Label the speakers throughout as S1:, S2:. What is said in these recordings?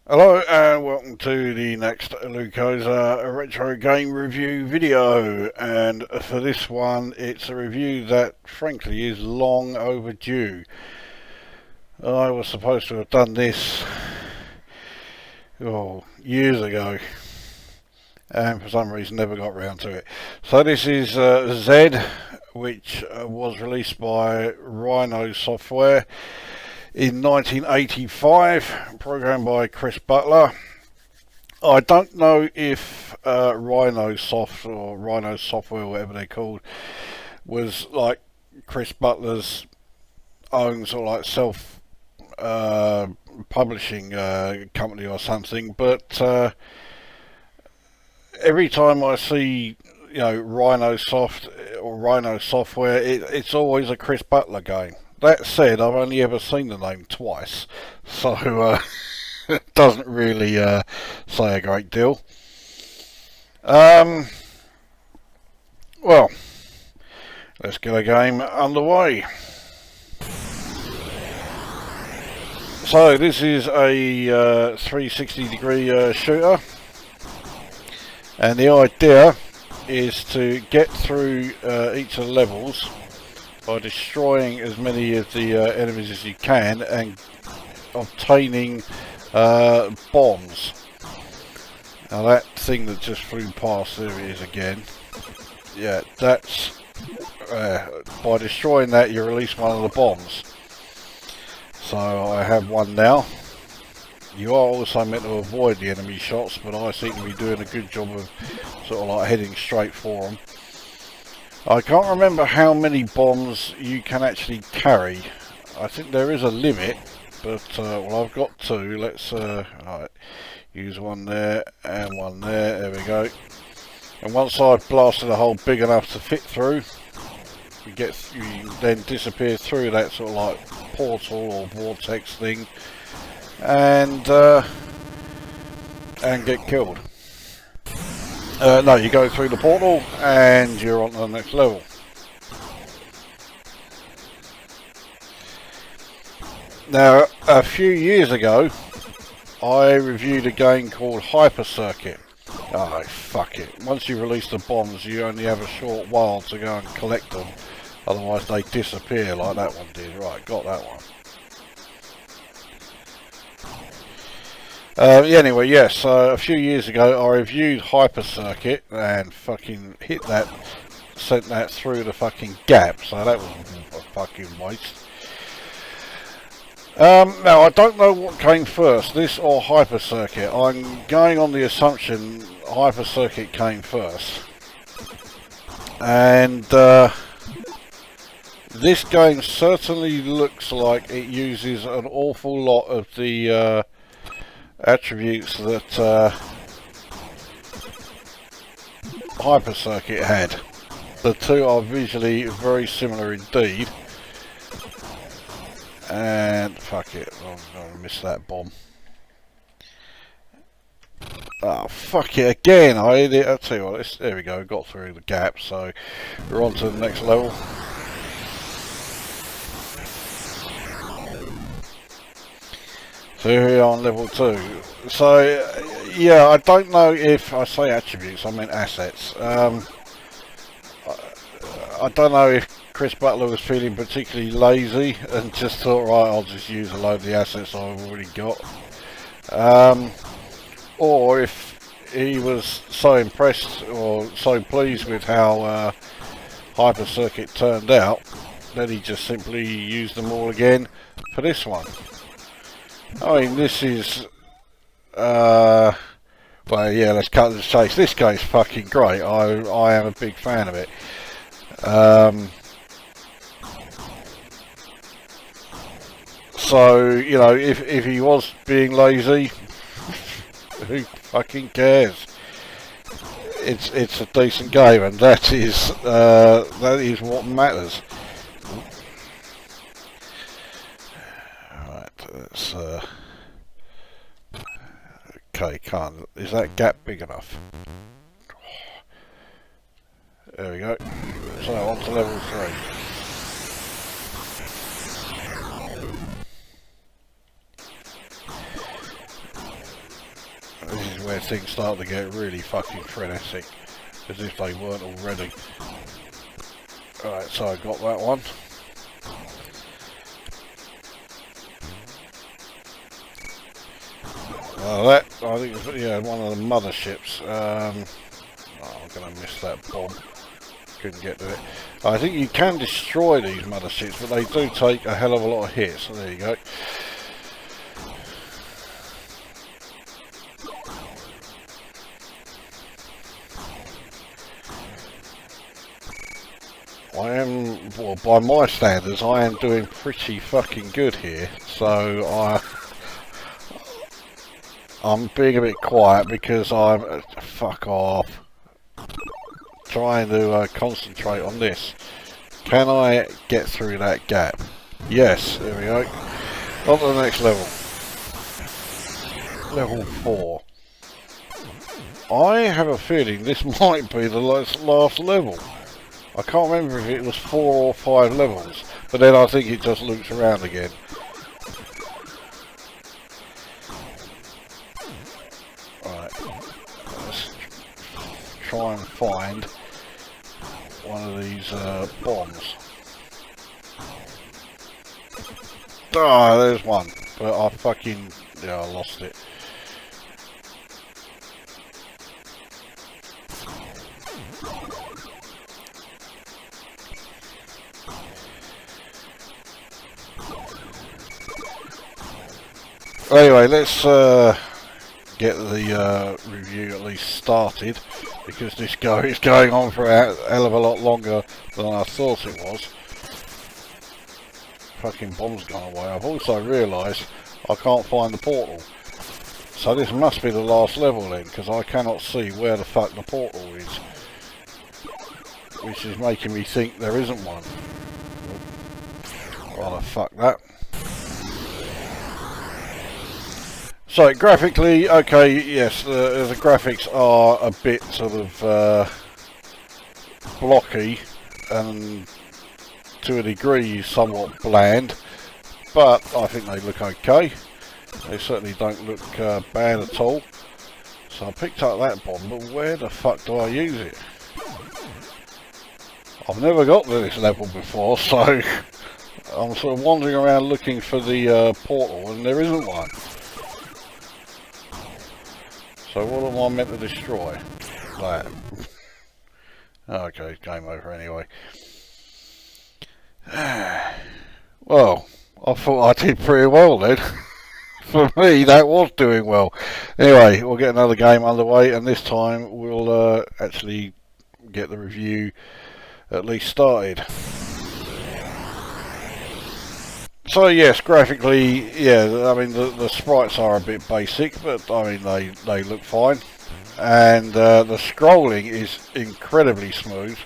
S1: Hello and welcome to the next Lukozer retro game review video, and for this one it's a review that frankly is long overdue. I was supposed to have done this years ago and for some reason never got round to it. So this is Z, which was released by Rhino Software in 1985, programmed by Chris Butler. I don't know if Rhino Software, whatever they're called, was like Chris Butler's own sort of like self publishing company or something, but every time I see Rhino Software, it's always a Chris Butler game. That said, I've only ever seen the name twice, so it doesn't really say a great deal. Well, let's get a game underway. So this is a 360 degree shooter, and the idea is to get through each of the levels by destroying as many of the enemies as you can and obtaining bombs. Now that thing that just flew past, there it is again. Yeah, that's by destroying that you release one of the bombs. So I have one now. You are also meant to avoid the enemy shots, but I seem to be doing a good job of sort of like heading straight for them. I can't remember how many bombs you can actually carry. I think there is a limit, but well, I've got two. Let's right, use one there and one there. There we go. And once I've blasted a hole big enough to fit through, you then disappear through that sort of like portal or vortex thing, and get killed. No, you go through the portal and you're on to the next level. Now, a few years ago, I reviewed a game called Hyper Circuit. Oh, fuck it. Once you release the bombs, you only have a short while to go and collect them. Otherwise, they disappear like that one did. Right, got that one. Anyway, yes, a few years ago I reviewed Hyper Circuit and fucking sent that through the fucking gap, so that was a fucking waste. Now, I don't know what came first, this or Hyper Circuit. I'm going on the assumption Hyper Circuit came first. And this game certainly looks like it uses an awful lot of the attributes that Hyper Circuit had. The two are visually very similar indeed. And fuck it, I'm gonna miss that bomb. Oh, fuck it again! I hit it. I'll tell you what, there we go, got through the gap, so we're on to the next level. So here we are on level 2. So, yeah, I don't know if I say attributes, I meant assets. I don't know if Chris Butler was feeling particularly lazy and just thought, right, I'll just use a load of the assets I've already got. Or if he was so impressed or so pleased with how Hyper Circuit turned out, that he just simply used them all again for this one. I mean, this is, well, yeah, let's cut to the chase. This game's fucking great. I am a big fan of it. So, you know, if he was being lazy, who fucking cares? It's a decent game, and that is what matters. Let's okay, is that gap big enough? There we go. So on to level 3. where things start to get really fucking frenetic, as if they weren't already. Alright, so I got that one. That, I think, was, yeah, one of the motherships. I'm going to miss that bomb. Couldn't get to it. I think you can destroy these motherships, but they do take a hell of a lot of hits. So there you go. I am, well, by my standards, I am doing pretty fucking good here. So I'm being a bit quiet because I'm, fuck off, trying to concentrate on this. Can I get through that gap? Yes, there we go. On to the next level. Level 4. I have a feeling this might be the last level. I can't remember if it was 4 or 5 levels, but then I think it just loops around again. Right, let's try and find one of these bombs. Ah, there's one, but I fucking, yeah, I lost it. Anyway, let's get the review at least started, because this is going on for a hell of a lot longer than I thought it was. Fucking bomb's gone away. I've also realised I can't find the portal. So this must be the last level then, because I cannot see where the fuck the portal is. Which is making me think there isn't one. Well, fuck that. So graphically, okay, yes, the graphics are a bit sort of blocky and to a degree somewhat bland, but I think they look okay. They certainly don't look bad at all. So I picked up that bomb, but where the fuck do I use it? I've never got to this level before, so I'm sort of wandering around looking for the portal, and there isn't one. So what am I meant to destroy? That. Okay, game over anyway. Well, I thought I did pretty well then. For me, that was doing well. Anyway, we'll get another game underway, and this time we'll actually get the review at least started. So yes, graphically, yeah, I mean the sprites are a bit basic, but I mean they look fine, and the scrolling is incredibly smooth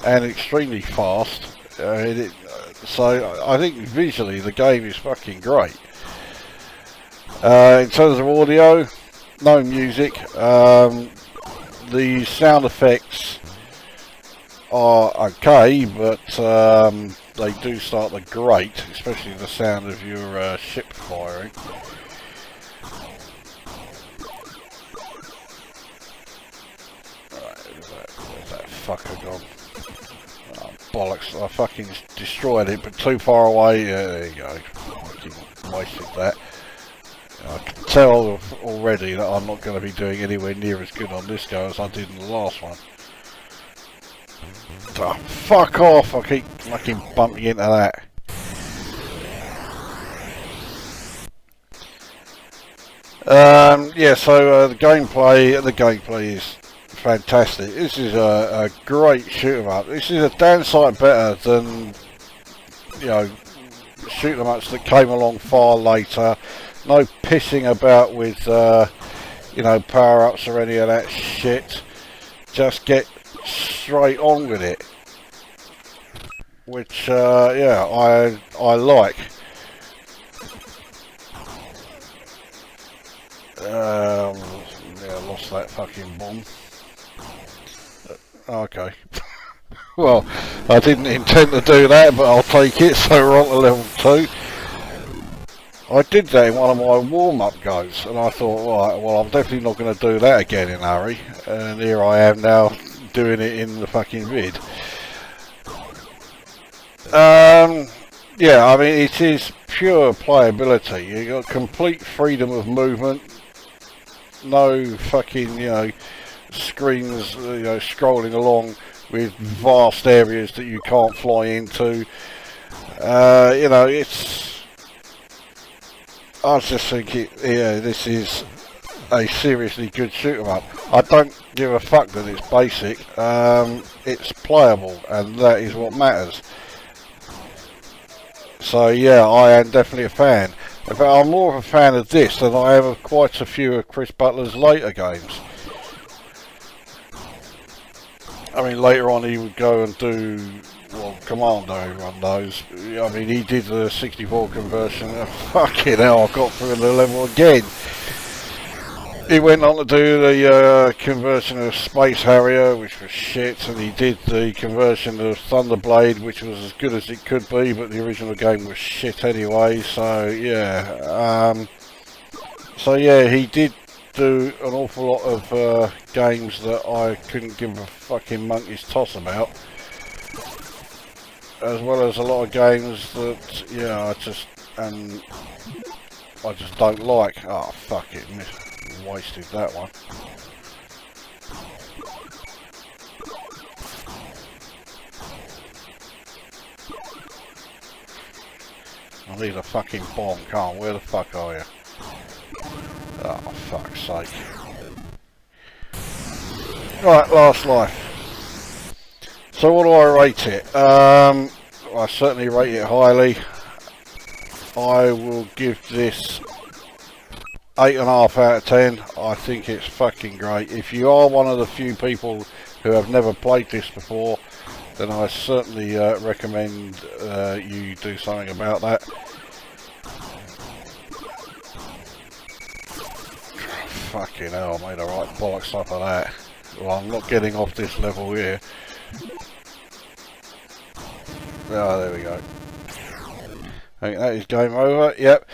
S1: and extremely fast. So I think visually the game is fucking great. In terms of audio, no music. The sound effects are okay, but they do start to grate, especially the sound of your ship firing. Right, where's that fucker gone? Oh, bollocks, I fucking destroyed it, but too far away. Yeah, there you go. Fucking wasted that. I can tell already that I'm not going to be doing anywhere near as good on this go as I did in the last one. Oh, fuck off! I keep fucking bumping into that. Yeah, so the gameplay is fantastic. This is a great shoot 'em up. This is a damn sight better than, you know, shoot 'em ups that came along far later. No pissing about with, you know, power-ups or any of that shit. Just get straight on with it, which yeah, I like. Yeah, I lost that fucking bomb. Okay. Well, I didn't intend to do that, but I'll take it. So we're on to level 2. I did that in one of my warm-up goes, and I thought, right, well, I'm definitely not going to do that again in a hurry. And here I am now doing it in the fucking vid. Yeah, I mean, it is pure playability. You got complete freedom of movement. No fucking, screens, scrolling along with vast areas that you can't fly into. It's. I just think this is a seriously good shoot 'em up. I don't give a fuck that it's basic. It's playable, and that is what matters. So yeah, I am definitely a fan. In fact, I'm more of a fan of this than I am of quite a few of Chris Butler's later games. I mean, later on he would go and do, Commodore, everyone knows. I mean, he did the 64 conversion. Fucking hell, I got through the level again. He went on to do the conversion of Space Harrier, which was shit, and he did the conversion of Thunderblade, which was as good as it could be, but the original game was shit anyway. So yeah, he did do an awful lot of games that I couldn't give a fucking monkey's toss about, as well as a lot of games that I just don't like. Oh fuck it, wasted that one. I need a fucking bomb, can't. Where the fuck are you? Oh, fuck's sake. Right, last life. So what do I rate it? I certainly rate it highly. I will give this 8.5 out of 10. I think it's fucking great. If you are one of the few people who have never played this before, then I certainly recommend you do something about that. Fucking hell, I made a right bollocks up of that. Well, I'm not getting off this level here. Oh, there we go. I think that is game over. Yep.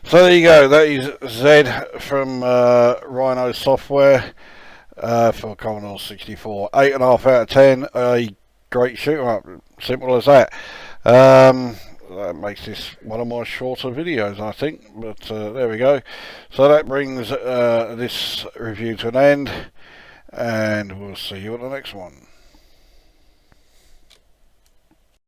S1: So there you go. That is Zed from Rhino Software for Commodore 64. 8.5 out of 10. A great shoot 'em up. Simple as that. That makes this one of my shorter videos, I think, but there we go. So that brings this review to an end, and we'll see you on the next one.